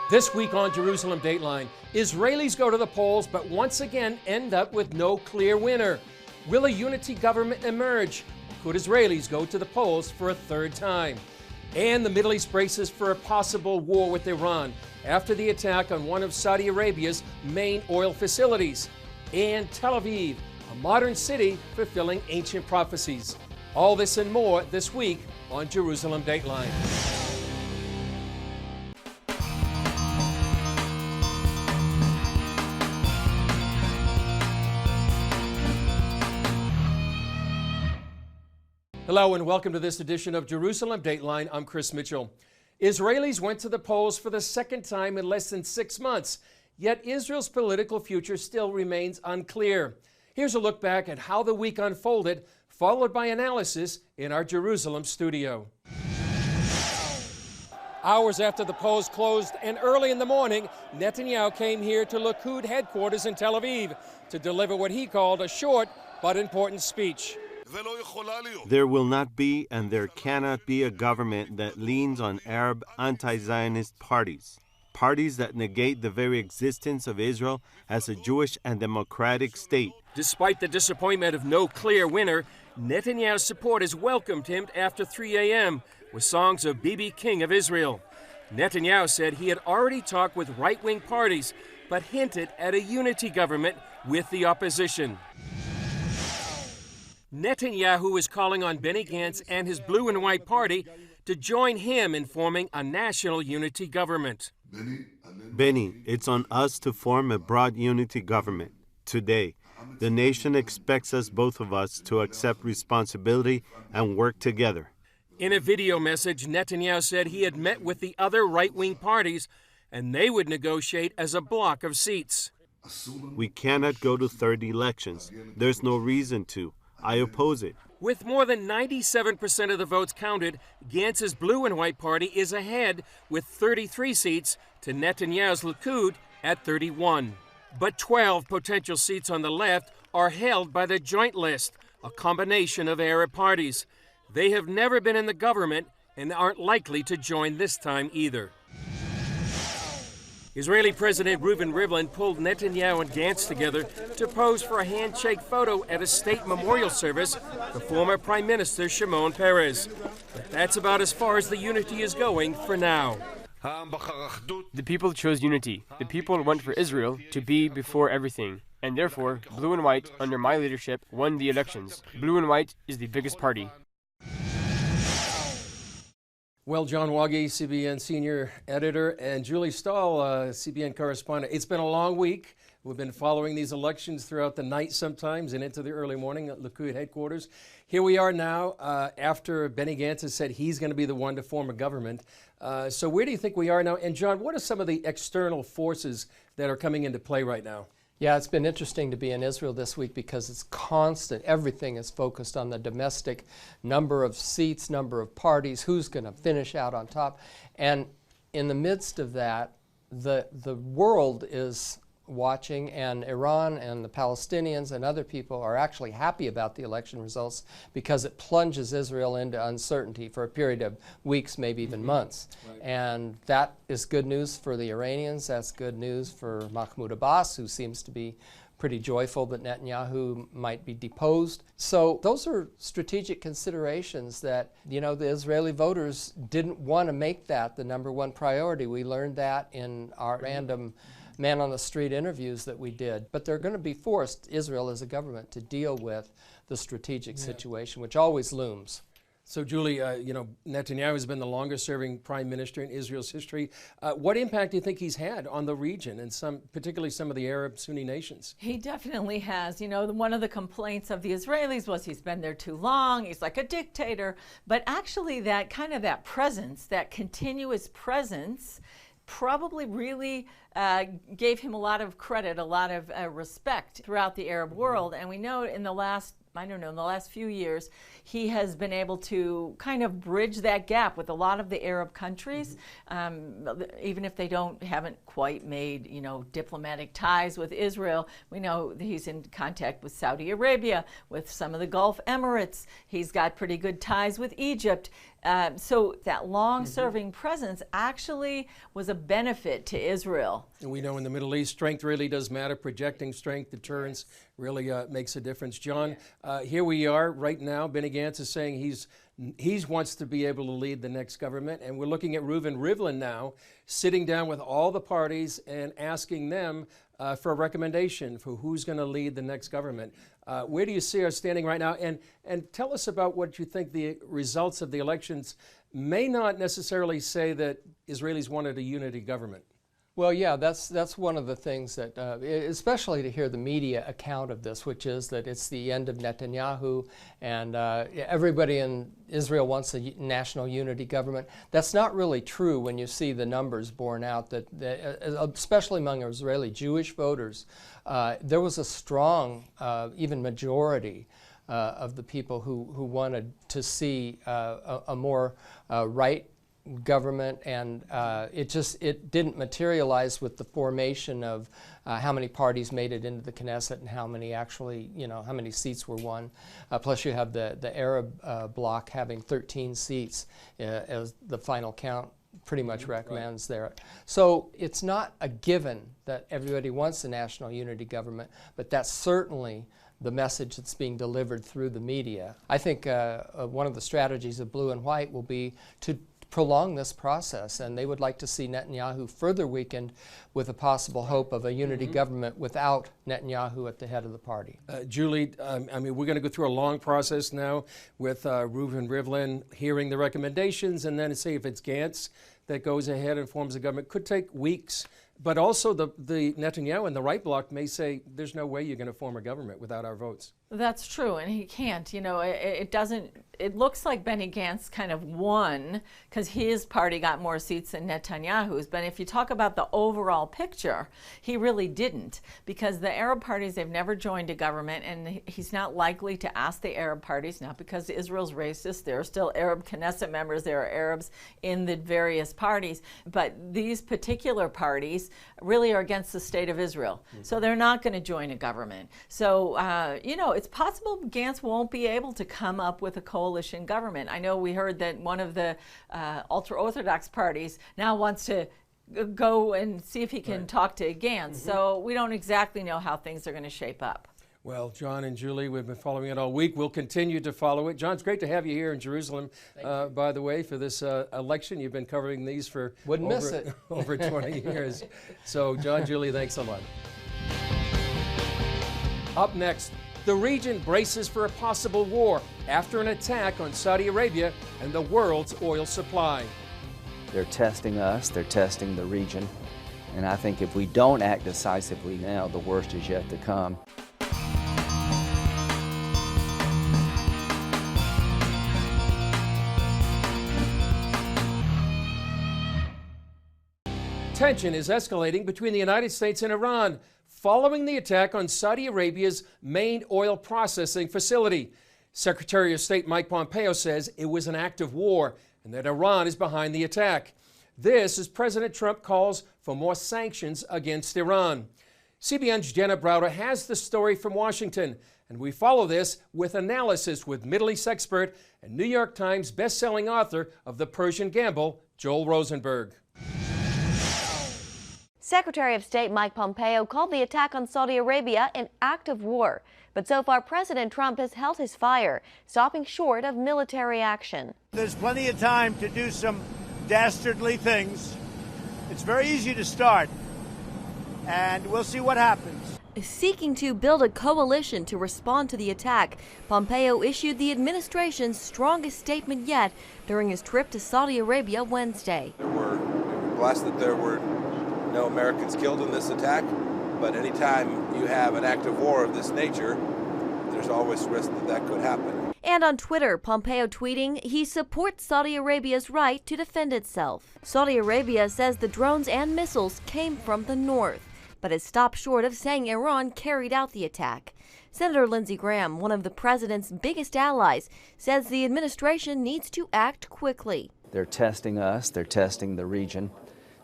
This week on Jerusalem Dateline, Israelis go to the polls but once again end up with no clear winner. Will a unity government emerge? Could Israelis go to the polls for a third time? And the Middle East braces for a possible war with Iran after the attack on one of Saudi Arabia's main oil facilities. And Tel Aviv, a modern city fulfilling ancient prophecies. All this and more this week on Jerusalem Dateline. Hello and welcome to this edition of Jerusalem Dateline. I'm Chris Mitchell. Israelis went to the polls for the second time in less than 6 months, yet Israel's political future still remains unclear. Here's a look back at how the week unfolded, followed by analysis in our Jerusalem studio. Hours after the polls closed and early in the morning, Netanyahu came here to Likud headquarters in Tel Aviv to deliver what he called a short but important speech. There will not be and there cannot be a government that leans on Arab anti-Zionist parties, parties that negate the very existence of Israel as a Jewish and democratic state. Despite the disappointment of no clear winner, Netanyahu's supporters welcomed him after 3 a.m. with songs of Bibi, King of Israel. Netanyahu said he had already talked with right-wing parties, but hinted at a unity government with the opposition. Netanyahu is calling on Benny Gantz and his blue and white party to join him in forming a national unity government. Benny, it's on us to form a broad unity government. Today, the nation expects us, both of us, to accept responsibility and work together. In a video message, Netanyahu said he had met with the other right-wing parties and they would negotiate as a block of seats. We cannot go to third elections. There's no reason to. I oppose it. With more than 97% of the votes counted, Gantz's blue and white party is ahead with 33 seats to Netanyahu's Likud at 31. But 12 potential seats on the left are held by the Joint List, a combination of Arab parties. They have never been in the government and aren't likely to join this time either. Israeli President Reuven Rivlin pulled Netanyahu and Gantz together to pose for a handshake photo at a state memorial service for former Prime Minister Shimon Peres. But that's about as far as the unity is going for now. The people chose unity. The people went for Israel to be before everything. And therefore, blue and white, under my leadership, won the elections. Blue and white is the biggest party. Well, John Wage, CBN senior editor, and Julie Stahl, CBN correspondent. It's been a long week. We've been following these elections throughout the night sometimes and into the early morning at Likud headquarters. Here we are now after Benny Gantz has said he's going to be the one to form a government. So where do you think we are now? And John, what are some of the external forces that are coming into play right now? Yeah, it's been interesting to be in Israel this week because it's constant. Everything is focused on the domestic number of seats, number of parties, who's going to finish out on top. And in the midst of that, the world is watching, and Iran and the Palestinians and other people are actually happy about the election results because it plunges Israel into uncertainty for a period of weeks, maybe even months. Right. And that is good news for the Iranians. That's good news for Mahmoud Abbas, who seems to be pretty joyful that Netanyahu might be deposed. So those are strategic considerations that, the Israeli voters didn't want to make that the number one priority. We learned that in our random man-on-the-street interviews that we did. But they're going to be forced, Israel as a government, to deal with the strategic situation, which always looms. So, Julie, Netanyahu has been the longest-serving prime minister in Israel's history. What impact do you think he's had on the region and particularly some of the Arab Sunni nations? He definitely has. One of the complaints of the Israelis was he's been there too long, he's like a dictator. But actually that presence, that continuous presence, probably really gave him a lot of credit, a lot of respect throughout the Arab world. And we know in the last few years, he has been able to kind of bridge that gap with a lot of the Arab countries, even if they haven't quite made, diplomatic ties with Israel. We know that he's in contact with Saudi Arabia, with some of the Gulf Emirates. He's got pretty good ties with Egypt. So that long-serving presence actually was a benefit to Israel. And we know in the Middle East, strength really does matter. Projecting strength, deterrence really makes a difference. John, here we are right now. Benny Gantz is saying he wants to be able to lead the next government. And we're looking at Reuven Rivlin now, sitting down with all the parties and asking them for a recommendation for who's going to lead the next government. Where do you see us standing right now? And tell us about what you think the results of the elections may not necessarily say that Israelis wanted a unity government. Well, yeah, that's one of the things that, especially to hear the media account of this, which is that it's the end of Netanyahu, and everybody in Israel wants a national unity government. That's not really true when you see the numbers borne out, that especially among Israeli Jewish voters, there was a strong, even majority of the people who wanted to see a more right government, and it didn't materialize with the formation of how many parties made it into the Knesset and how many actually, how many seats were won. Plus you have the Arab bloc having 13 seats as the final count pretty much recommends there. So it's not a given that everybody wants a national unity government, but that's certainly the message that's being delivered through the media. I think one of the strategies of Blue and White will be to prolong this process, and they would like to see Netanyahu further weakened with a possible hope of a unity government without Netanyahu at the head of the party. Julie, I mean, we're going to go through a long process now with Reuven Rivlin hearing the recommendations, and then see if it's Gantz that goes ahead and forms a government. Could take weeks. But also the Netanyahu and the right bloc may say there's no way you're going to form a government without our votes. That's true, and he can't. It looks like Benny Gantz kind of won because his party got more seats than Netanyahu's. But if you talk about the overall picture, he really didn't, because the Arab parties, they've never joined a government, and he's not likely to ask the Arab parties, not because Israel's racist. There are still Arab Knesset members. There are Arabs in the various parties. But these particular parties really are against the state of Israel. So they're not going to join a government. So, it's possible Gantz won't be able to come up with a coalition government. I know we heard that one of the ultra-Orthodox parties now wants to go and see if he can talk to Gantz. So we don't exactly know how things are going to shape up. Well, John and Julie, we've been following it all week. We'll continue to follow it. John, it's great to have you here in Jerusalem, by the way, for this election. You've been covering these for over 20 years. So, John, Julie, thanks a lot. Up next, the region braces for a possible war after an attack on Saudi Arabia and the world's oil supply. They're testing us, they're testing the region, and I think if we don't act decisively now, the worst is yet to come. Tension is escalating between the United States and Iran following the attack on Saudi Arabia's main oil processing facility. Secretary of State Mike Pompeo says it was an act of war and that Iran is behind the attack. This as President Trump calls for more sanctions against Iran. CBN's Jenna Browder has the story from Washington, and we follow this with analysis with Middle East expert and New York Times best-selling author of The Persian Gamble, Joel Rosenberg. Secretary of State Mike Pompeo called the attack on Saudi Arabia an act of war. But so far, President Trump has held his fire, stopping short of military action. There's plenty of time to do some dastardly things. It's very easy to start, and we'll see what happens. Seeking to build a coalition to respond to the attack, Pompeo issued the administration's strongest statement yet during his trip to Saudi Arabia Wednesday. We're blessed that there were no Americans killed in this attack, but anytime you have an act of war of this nature, there's always risk that that could happen. And on Twitter, Pompeo tweeting he supports Saudi Arabia's right to defend itself. Saudi Arabia says the drones and missiles came from the north, but has stopped short of saying Iran carried out the attack. Senator Lindsey Graham, one of the president's biggest allies, says the administration needs to act quickly. They're testing us, they're testing the region.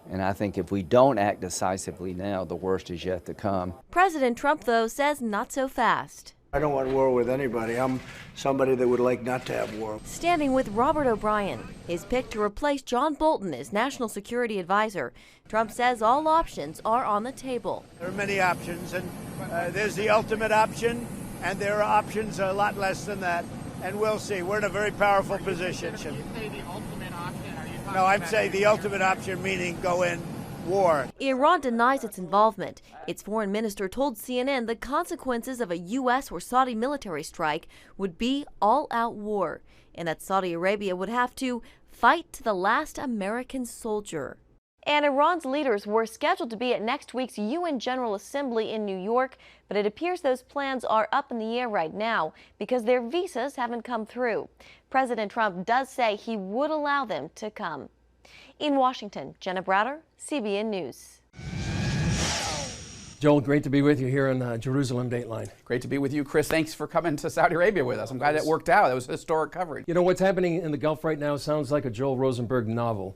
And I think if we don't act decisively now, the worst is yet to come. President Trump, though, says not so fast. I don't want war with anybody. I'm somebody that would like not to have war. Standing with Robert O'Brien, his pick to replace John Bolton as National Security Advisor, Trump says all options are on the table. There are many options, and there's the ultimate option, and there are options a lot less than that, and we'll see. We're in a very powerful position. You say the ultimate option, are you talking No, I'm about saying the ultimate option, meaning go in war. Iran denies its involvement. Its foreign minister told CNN the consequences of a U.S. or Saudi military strike would be all-out war, and that Saudi Arabia would have to fight to the last American soldier. And Iran's leaders were scheduled to be at next week's UN General Assembly in New York, but it appears those plans are up in the air right now because their visas haven't come through. President Trump does say he would allow them to come. In Washington, Jenna Browder, CBN News. Joel, great to be with you here on Jerusalem Dateline. Great to be with you, Chris. Thanks for coming to Saudi Arabia with us. I'm glad that worked out. That was historic coverage. You know, what's happening in the Gulf right now sounds like a Joel Rosenberg novel.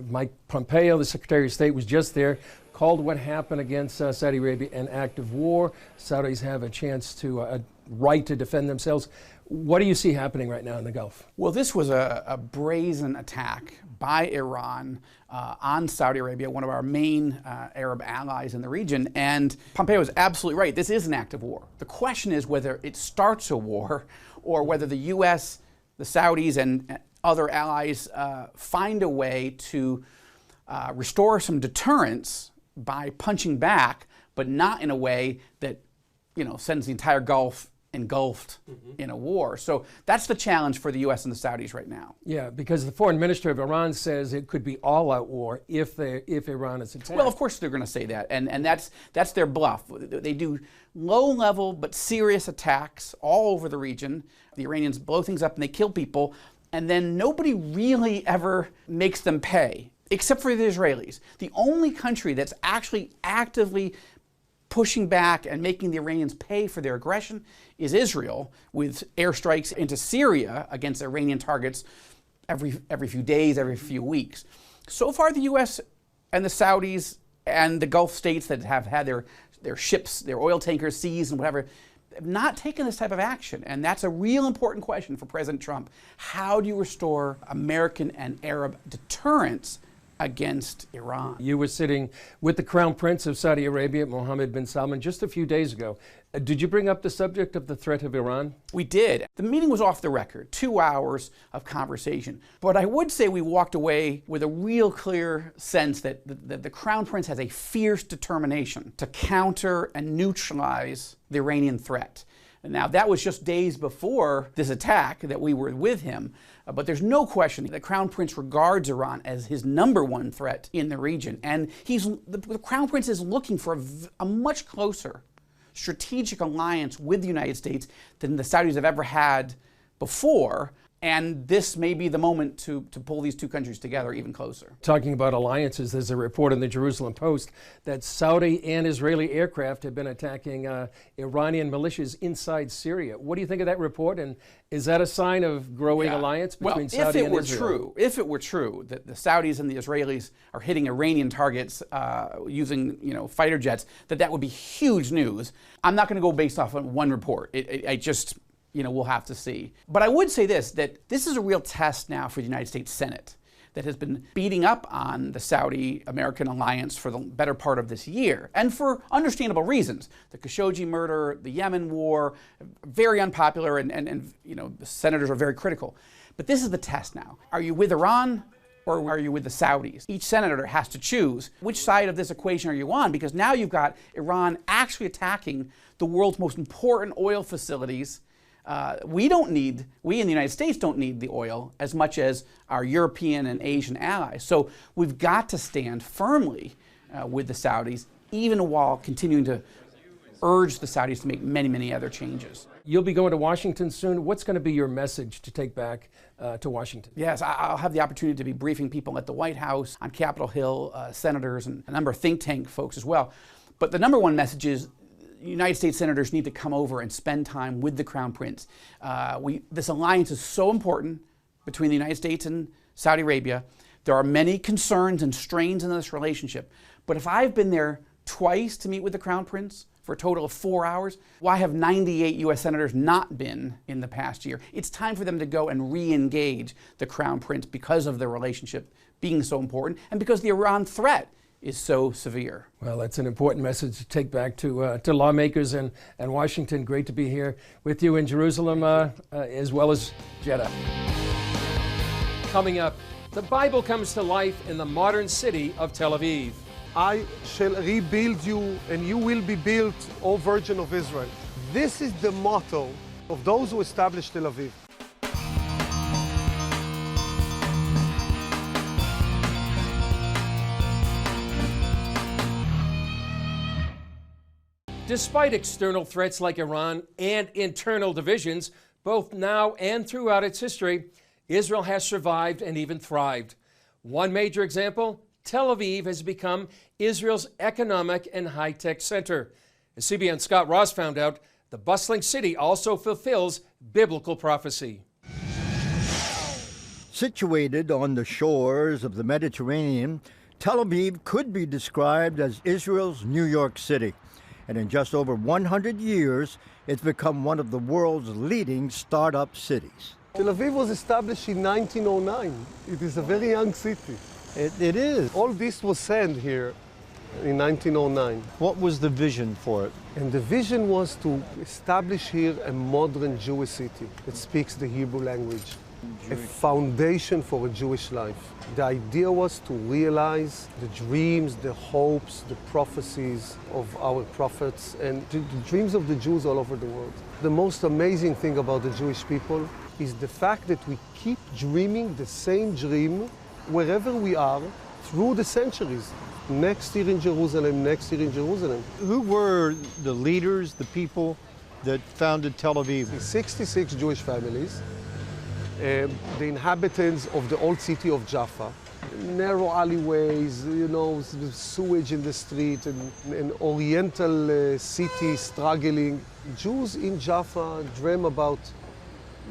Mike Pompeo, the Secretary of State, was just there, called what happened against Saudi Arabia an act of war. Saudis have a chance to, a right to defend themselves. What do you see happening right now in the Gulf? Well, this was a brazen attack by Iran on Saudi Arabia, one of our main Arab allies in the region. And Pompeo is absolutely right. This is an act of war. The question is whether it starts a war or whether the U.S., the Saudis, and other allies find a way to restore some deterrence by punching back, but not in a way that, you know, sends the entire Gulf engulfed in a war. So that's the challenge for the U.S. and the Saudis right now. Yeah, because the foreign minister of Iran says it could be all-out war if Iran is attacked. Well, of course they're going to say that, and that's their bluff. They do low-level but serious attacks all over the region. The Iranians blow things up and they kill people, and then nobody really ever makes them pay, except for the Israelis. The only country that's actually actively pushing back and making the Iranians pay for their aggression is Israel, with airstrikes into Syria against Iranian targets every few days, every few weeks. So far, the U.S. and the Saudis and the Gulf states that have had their ships, their oil tankers seized and whatever, have not taken this type of action. And that's a real important question for President Trump. How do you restore American and Arab deterrence against Iran? You were sitting with the Crown Prince of Saudi Arabia, Mohammed bin Salman, just a few days ago. Did you bring up the subject of the threat of Iran? We did. The meeting was off the record, 2 hours of conversation. But I would say we walked away with a real clear sense that the Crown Prince has a fierce determination to counter and neutralize the Iranian threat. Now, that was just days before this attack that we were with him, but there's no question the Crown Prince regards Iran as his #1 threat in the region. And the Crown Prince is looking for a much closer strategic alliance with the United States than the Saudis have ever had before. And this may be the moment to pull these two countries together even closer. Talking about alliances, there's a report in the Jerusalem Post that Saudi and Israeli aircraft have been attacking Iranian militias inside Syria. What do you think of that report? And is that a sign of growing alliance between Saudi and Israel? If it were true that the Saudis and the Israelis are hitting Iranian targets using fighter jets, that would be huge news. I'm not going to go based off of one report. We'll have to see. But I would say that this is a real test now for the United States Senate that has been beating up on the Saudi-American alliance for the better part of this year, and for understandable reasons. The Khashoggi murder, the Yemen war, very unpopular, and the senators are very critical. But this is the test now. Are you with Iran or are you with the Saudis? Each senator has to choose which side of this equation are you on, because now you've got Iran actually attacking the world's most important oil facilities. We in the United States don't need the oil as much as our European and Asian allies. So we've got to stand firmly with the Saudis, even while continuing to urge the Saudis to make many, many other changes. You'll be going to Washington soon. What's going to be your message to take back to Washington? Yes, I'll have the opportunity to be briefing people at the White House, on Capitol Hill, senators, and a number of think tank folks as well. But the #1 message is United States senators need to come over and spend time with the Crown Prince. This alliance is so important between the United States and Saudi Arabia. There are many concerns and strains in this relationship. But if I've been there twice to meet with the Crown Prince, for a total of 4 hours. Why have 98 U.S. senators not been in the past year? It's time for them to go and re-engage the Crown Prince because of their relationship being so important and because the Iran threat is so severe. Well, that's an important message to take back to lawmakers and Washington. Great to be here with you in Jerusalem as well as Jeddah. Coming up, the Bible comes to life in the modern city of Tel Aviv. I shall rebuild you, and you will be built, O Virgin of Israel. This is the motto of those who established Tel Aviv. Despite external threats like Iran and internal divisions, both now and throughout its history, Israel has survived and even thrived. One major example, Tel Aviv has become Israel's economic and high-tech center. As CBN's Scott Ross found out, the bustling city also fulfills biblical prophecy. Situated on the shores of the Mediterranean, Tel Aviv could be described as Israel's New York City. And in just over 100 years, it's become one of the world's leading startup cities. Tel Aviv was established in 1909. It is a very young city. It is. All this was sand here in 1909. What was the vision for it? And the vision was to establish here a modern Jewish city that speaks the Hebrew language, a foundation for a Jewish life. The idea was to realize the dreams, the hopes, the prophecies of our prophets and the dreams of the Jews all over the world. The most amazing thing about the Jewish people is the fact that we keep dreaming the same dream wherever we are through the centuries. Next year in Jerusalem, next year in Jerusalem. Who were the leaders, the people that founded Tel Aviv? 66 Jewish families, the inhabitants of the old city of Jaffa. Narrow alleyways, you know, sewage in the street, and an oriental city struggling. Jews in Jaffa dream about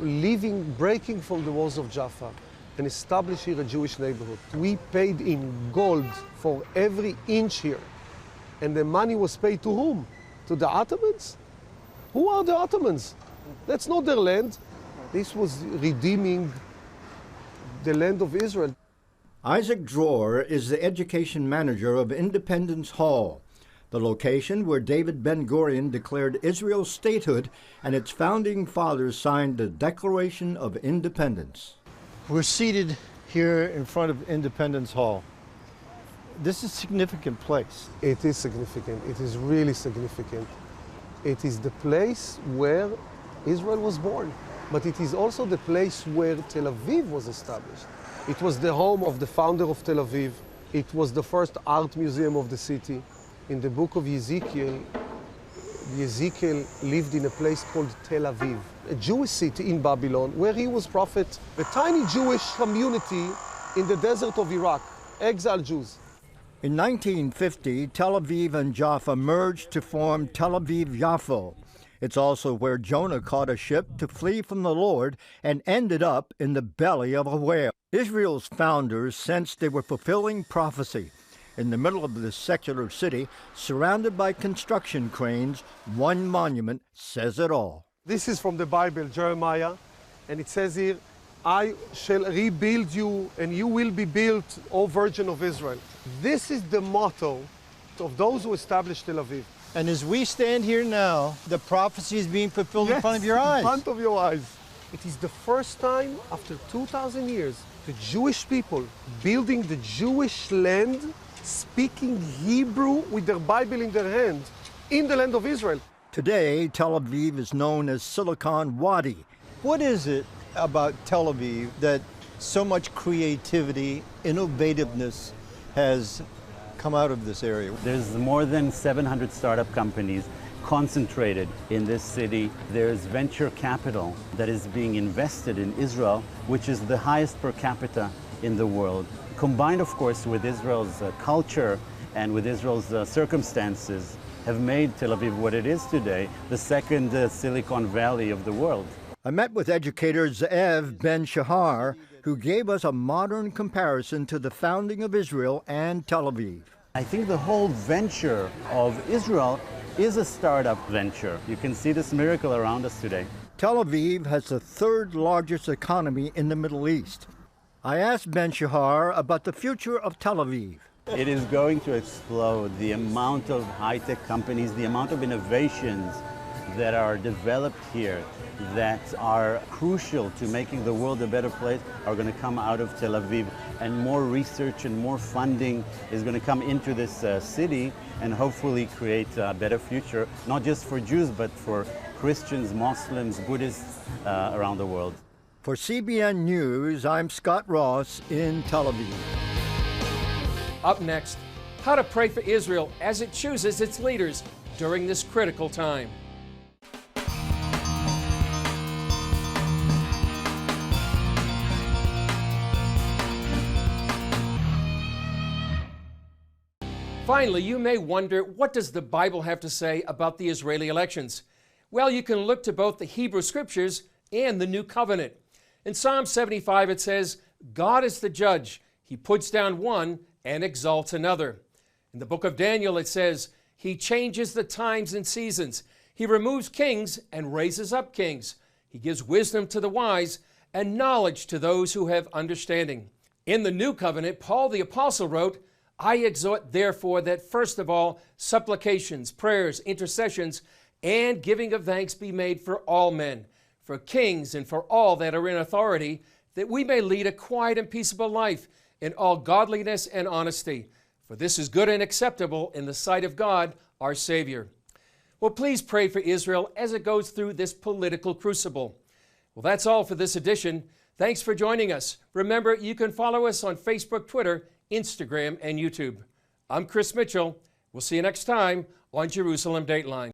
leaving, breaking from the walls of Jaffa and establish here a Jewish neighborhood. We paid in gold for every inch here. And the money was paid to whom? To the Ottomans? Who are the Ottomans? That's not their land. This was redeeming the land of Israel. Isaac Dror is the education manager of Independence Hall, the location where David Ben-Gurion declared Israel's statehood and its founding fathers signed the Declaration of Independence. We're seated here in front of Independence Hall. This is a significant place. It is significant. It is really significant. It is the place where Israel was born, but it is also the place where Tel Aviv was established. It was the home of the founder of Tel Aviv. It was the first art museum of the city. In the book of Ezekiel, Ezekiel lived in a place called Tel Aviv, a Jewish city in Babylon, where he was prophet, a tiny Jewish community in the desert of Iraq, exiled Jews. In 1950, Tel Aviv and Jaffa merged to form Tel Aviv-Yaffo. It's also where Jonah caught a ship to flee from the Lord and ended up in the belly of a whale. Israel's founders sensed they were fulfilling prophecy. In the middle of this secular city, surrounded by construction cranes, one monument says it all. This is from the Bible, Jeremiah, and it says here, I shall rebuild you, and you will be built, O Virgin of Israel. This is the motto of those who established Tel Aviv. And as we stand here now, the prophecy is being fulfilled in front of your eyes. In front of your eyes. It is the first time after 2,000 years, the Jewish people building the Jewish land, speaking Hebrew with their Bible in their hand in the land of Israel. Today, Tel Aviv is known as Silicon Wadi. What is it about Tel Aviv that so much creativity, innovativeness has come out of this area? There's more than 700 startup companies concentrated in this city. There's venture capital that is being invested in Israel, which is the highest per capita in the world. Combined, of course, with Israel's culture and with Israel's circumstances, have made Tel Aviv what it is today, the second Silicon Valley of the world. I met with educator Ze'ev Ben-Shahar, who gave us a modern comparison to the founding of Israel and Tel Aviv. I think the whole venture of Israel is a startup venture. You can see this miracle around us today. Tel Aviv has the third largest economy in the Middle East. I asked Ben Shahar about the future of Tel Aviv. It is going to explode. The amount of high-tech companies, the amount of innovations that are developed here that are crucial to making the world a better place are going to come out of Tel Aviv, and more research and more funding is going to come into this city and hopefully create a better future, not just for Jews but for Christians, Muslims, Buddhists around the world. For CBN News, I'm Scott Ross in Tel Aviv. Up next, how to pray for Israel as it chooses its leaders during this critical time. Finally, you may wonder, what does the Bible have to say about the Israeli elections? Well, you can look to both the Hebrew Scriptures and the New Covenant. In Psalm 75, it says, God is the judge. He puts down one and exalts another. In the book of Daniel, it says, He changes the times and seasons. He removes kings and raises up kings. He gives wisdom to the wise and knowledge to those who have understanding. In the New Covenant, Paul the Apostle wrote, I exhort, therefore, that first of all, supplications, prayers, intercessions, and giving of thanks be made for all men, for kings and for all that are in authority, that we may lead a quiet and peaceable life in all godliness and honesty. For this is good and acceptable in the sight of God, our Savior. Well, please pray for Israel as it goes through this political crucible. Well, that's all for this edition. Thanks for joining us. Remember, you can follow us on Facebook, Twitter, Instagram, and YouTube. I'm Chris Mitchell. We'll see you next time on Jerusalem Dateline.